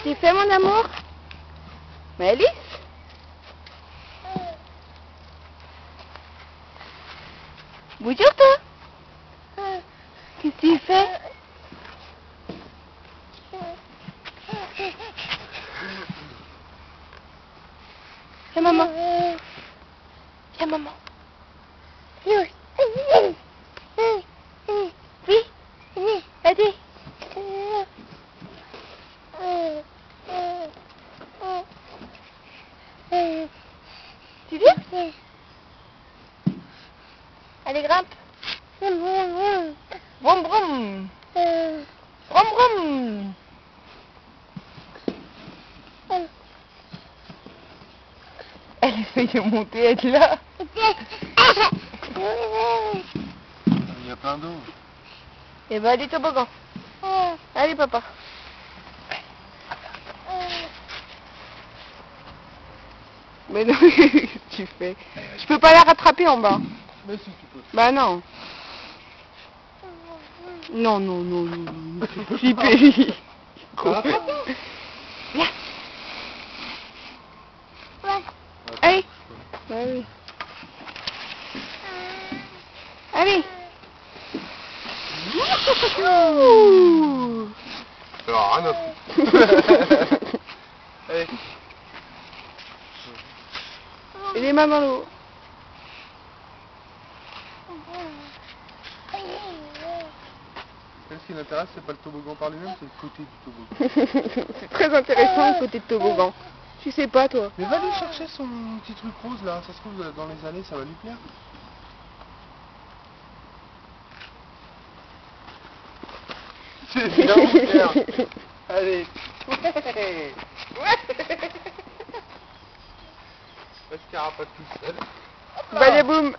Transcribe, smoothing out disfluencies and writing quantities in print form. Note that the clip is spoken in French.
Tu fais mon amour? Mais Alice? Bonjour toi? Qu'est-ce que tu fais? Viens maman. Viens maman. Oui. Vas-y. Tu viens? Allez, grimpe. Vroom vroom. Vroom vroom. Elle essaye de monter, elle est là. Il y a plein d'eau. Et bah allez, toboggan. Allez papa. Mais non, tu fais. Je peux pas la rattraper en bas. Mais si tu peux. Bah non. Non, non, non, non, non. Si péri. Viens. Allez. Allez. Allez. Ouh. Alors, rien à foutre. Allez. Et les mains dans l'eau. Ce qui l'intéresse, c'est pas le toboggan par lui-même, c'est le côté du toboggan. C'est très intéressant le côté de toboggan. Tu sais pas toi. Mais va lui chercher son petit truc rose là, ça se trouve dans les années ça va lui plaire. C'est bien mon frère. Allez. Ouais. Ouais. Parce qu'il n'y aura pas tout seul. Badaboum.